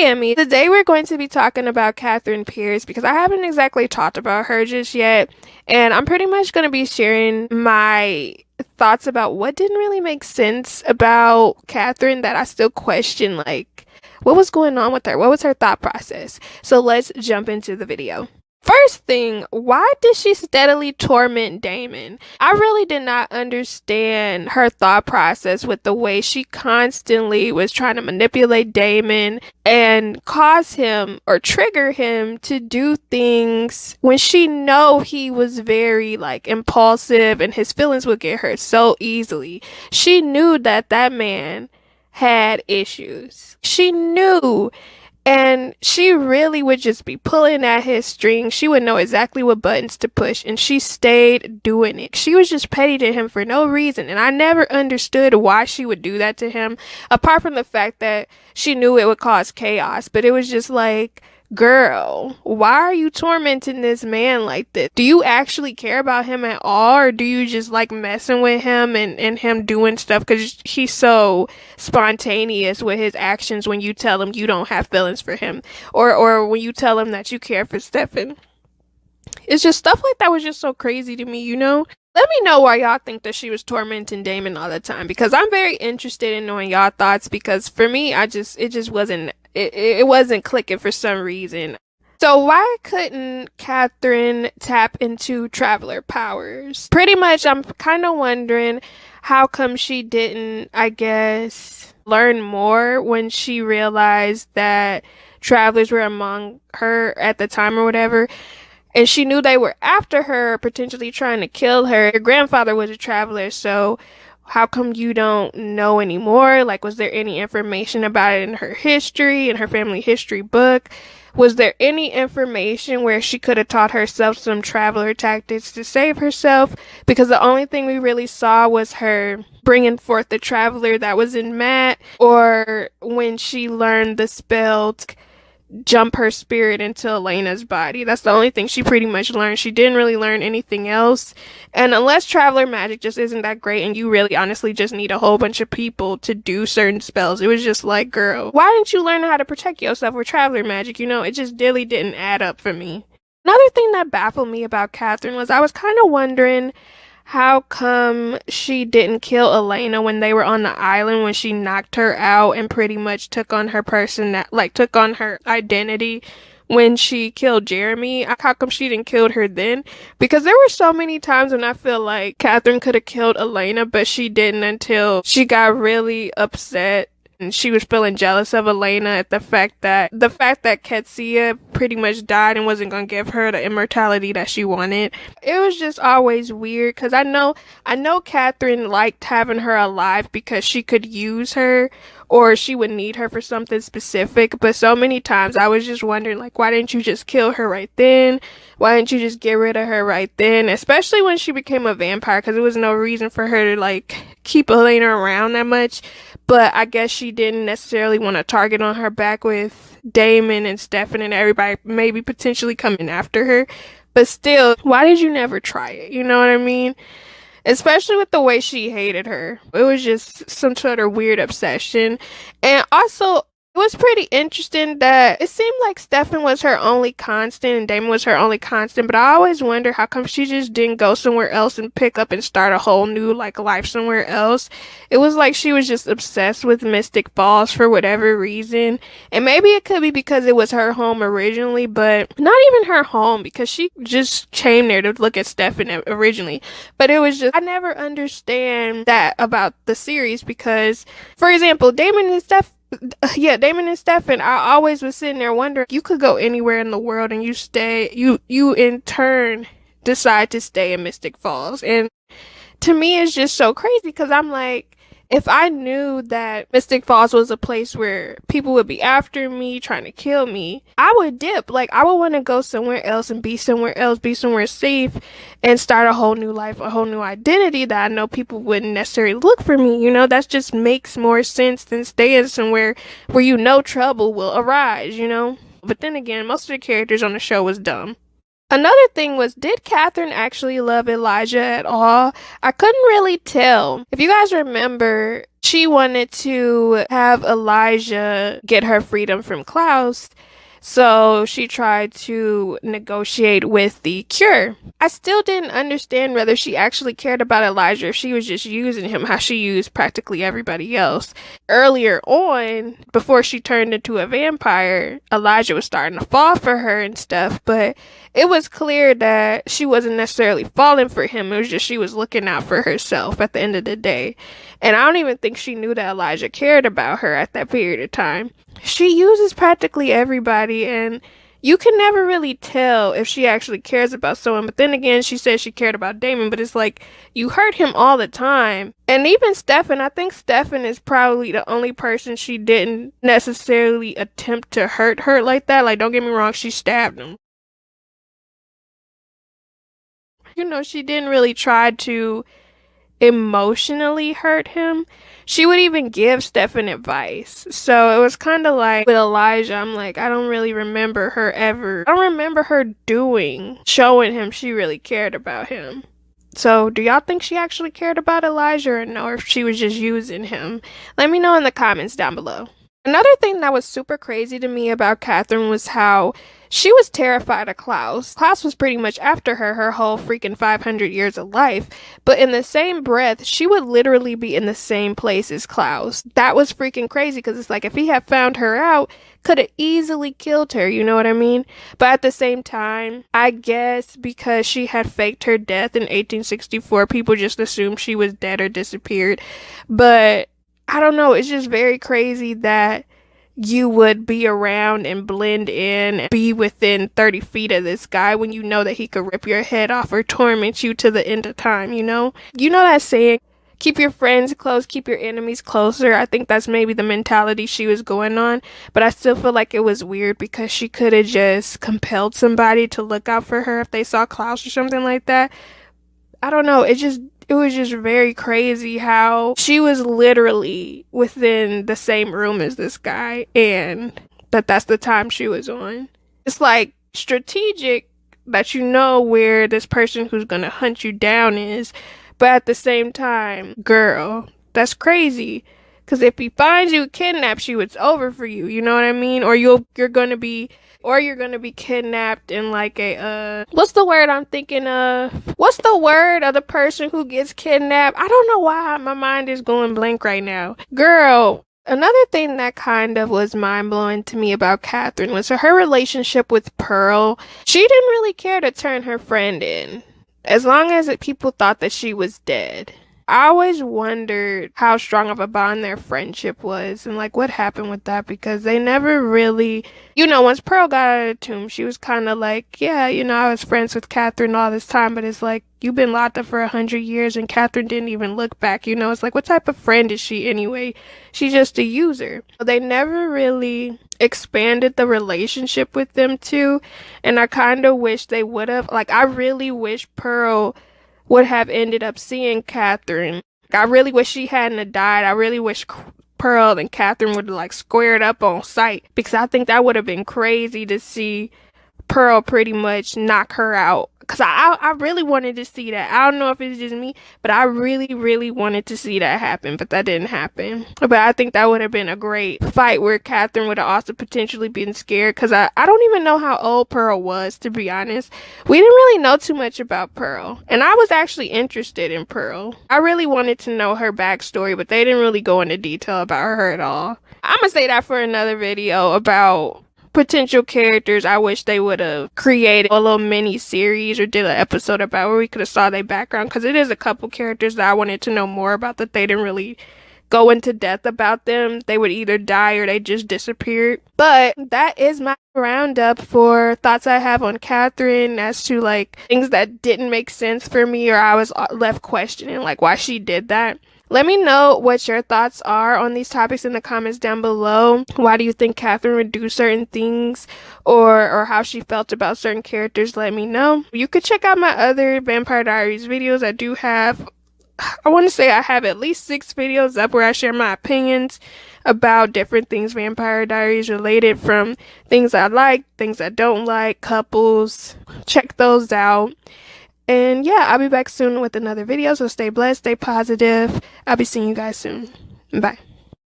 Hey Emmy, today we're going to be talking about Katherine Pierce because I haven't exactly talked about her just yet, and I'm pretty much going to be sharing my thoughts about what didn't really make sense about Katherine that I still question, like what was going on with her? What was her thought process? So let's jump into the video. First thing, why did she steadily torment Damon? I really did not understand her thought process with the way she constantly was trying to manipulate Damon and cause him or trigger him to do things when she know he was very like impulsive and his feelings would get hurt so easily. She knew that that man had issues. She knew, and she really would just be pulling at his strings. She would know exactly what buttons to push, and she stayed doing it. She was just petty to him for no reason, and I never understood why she would do that to him, apart from the fact that she knew it would cause chaos. But it was just like, girl, why are you tormenting this man like this? Do you actually care about him at all, or do you just like messing with him and him doing stuff because he's so spontaneous with his actions when you tell him you don't have feelings for him, or when you tell him that you care for Stefan? It's just stuff like that was just so crazy to me, you know? Let me know why y'all think that she was tormenting Damon all the time, because I'm very interested in knowing y'all thoughts, because for me, it just wasn't it wasn't clicking for some reason. So why couldn't Katherine tap into traveler powers? Pretty much I'm kind of wondering how come she didn't, I guess, learn more when she realized that travelers were among her at the time or whatever, and she knew they were after her, potentially trying to kill her. Her grandfather was a traveler, so how come you don't know anymore? Like, was there any information about it in her history, in her family history book? Was there any information where she could have taught herself some traveler tactics to save herself? Because the only thing we really saw was her bringing forth the traveler that was in Matt, or when she learned the spell to jump her spirit into Elena's body. That's the only thing she pretty much learned. She didn't really learn anything else. And unless traveler magic just isn't that great and you really honestly just need a whole bunch of people to do certain spells, it was just like, girl, why didn't you learn how to protect yourself with traveler magic? You know, it just really didn't add up for me. Another thing that baffled me about Katherine was I was kind of wondering how come she didn't kill Elena when they were on the island, when she knocked her out and pretty much took on her took on her identity when she killed Jeremy? How come she didn't kill her then? Because there were so many times when I feel like Katherine could have killed Elena, but she didn't until she got really upset and she was feeling jealous of Elena at the fact that Ketsia pretty much died and wasn't gonna give her the immortality that she wanted. It was just always weird because I know Katherine liked having her alive because she could use her or she would need her for something specific, but so many times I was just wondering, like, why didn't you just kill her right then? Why didn't you just get rid of her right then? Especially when she became a vampire, because there was no reason for her to like keep Elena around that much. But I guess she didn't necessarily want a target on her back with Damon and Stefan and everybody maybe potentially coming after her. But still, why did you never try it? You know what I mean? Especially with the way she hated her. It was just some sort of weird obsession. And also, it was pretty interesting that it seemed like Stefan was her only constant and Damon was her only constant, but I always wonder how come she just didn't go somewhere else and pick up and start a whole new like life somewhere else. It was like she was just obsessed with Mystic Falls for whatever reason. And maybe it could be because it was her home originally, but not even her home, because she just came there to look at Stefan originally. But it was just, I never understand that about the series because, for example, Damon and Stefan, I always was sitting there wondering, you could go anywhere in the world and you in turn decide to stay in Mystic Falls. And to me, it's just so crazy because I'm like, if I knew that Mystic Falls was a place where people would be after me, trying to kill me, I would dip. Like, I would want to go somewhere else and be somewhere else, be somewhere safe, and start a whole new life, a whole new identity that I know people wouldn't necessarily look for me. You know, that just makes more sense than staying somewhere where you know trouble will arise, you know? But then again, most of the characters on the show was dumb. Another thing was, did Katherine actually love Elijah at all? I couldn't really tell. If you guys remember, she wanted to have Elijah get her freedom from Klaus, so she tried to negotiate with the cure. I still didn't understand whether she actually cared about Elijah or she was just using him how she used practically everybody else. Earlier on, before she turned into a vampire, Elijah was starting to fall for her and stuff, but it was clear that she wasn't necessarily falling for him. It was just she was looking out for herself at the end of the day. And I don't even think she knew that Elijah cared about her at that period of time. She uses practically everybody, and you can never really tell if she actually cares about someone. But then again, she said she cared about Damon, but it's like, you hurt him all the time. And even Stefan, I think Stefan is probably the only person she didn't necessarily attempt to hurt like that. Like, don't get me wrong, she stabbed him. You know, she didn't really try to emotionally hurt him. She would even give Stefan advice. So it was kind of like with Elijah, I'm like, I don't really remember her ever. I don't remember her showing him she really cared about him. So do y'all think she actually cared about Elijah or no, or if she was just using him? Let me know in the comments down below. Another thing that was super crazy to me about Katherine was how she was terrified of Klaus. Klaus was pretty much after her whole freaking 500 years of life. But in the same breath, she would literally be in the same place as Klaus. That was freaking crazy because it's like if he had found her out, could have easily killed her, you know what I mean? But at the same time, I guess because she had faked her death in 1864, people just assumed she was dead or disappeared. But I don't know, it's just very crazy that you would be around and blend in and be within 30 feet of this guy when you know that he could rip your head off or torment you to the end of time, you know? You know that saying, keep your friends close, keep your enemies closer. I think that's maybe the mentality she was going on, but I still feel like it was weird because she could have just compelled somebody to look out for her if they saw Klaus or something like that. I don't know, it was just very crazy how she was literally within the same room as this guy and that's the time she was on. It's like strategic that you know where this person who's gonna hunt you down is, but at the same time, girl, that's crazy. Because if he finds you, kidnaps you, it's over for you, you know what I mean? Or you're gonna be kidnapped in like a what's the word I'm thinking of? What's the word of the person who gets kidnapped? I don't know why my mind is going blank right now. Girl, another thing that kind of was mind-blowing to me about Katherine was her relationship with Pearl. She didn't really care to turn her friend in, as long as people thought that she was dead. I always wondered how strong of a bond their friendship was and like what happened with that, because they never really, once Pearl got out of the tomb, she was kind of like, yeah, I was friends with Katherine all this time, but it's like, you've been locked up for 100 years and Katherine didn't even look back, it's like, what type of friend is she anyway? She's just a user. They never really expanded the relationship with them two, and I kind of wish they would have. Like, I really wish Pearl would have ended up seeing Katherine. I really wish she hadn't have died. I really wish Pearl and Katherine would have like squared up on sight, because I think that would have been crazy to see Pearl pretty much knock her out. Because I really wanted to see that. I don't know if it's just me, but I really, really wanted to see that happen, but that didn't happen. But I think that would have been a great fight where Katherine would have also potentially been scared, because I don't even know how old Pearl was, to be honest. We didn't really know too much about Pearl, and I was actually interested in Pearl. I really wanted to know her backstory, but they didn't really go into detail about her at all. I'm gonna say that for another video about potential characters I wish they would have created a little mini series or did an episode about, where we could have saw their background, because it is a couple characters that I wanted to know more about that they didn't really go into depth about them. They would either die or they just disappeared. But that is my roundup for thoughts I have on Katherine as to like things that didn't make sense for me, or I was left questioning like why she did that. Let me know what your thoughts are on these topics in the comments down below. Why do you think Katherine would do certain things, or how she felt about certain characters? Let me know. You could check out my other Vampire Diaries videos. I do have I want to say I have at least 6 videos up where I share my opinions about different things Vampire Diaries related, from things I like, things I don't like, couples. Check those out. And yeah, I'll be back soon with another video, so stay blessed, stay positive. I'll be seeing you guys soon. Bye.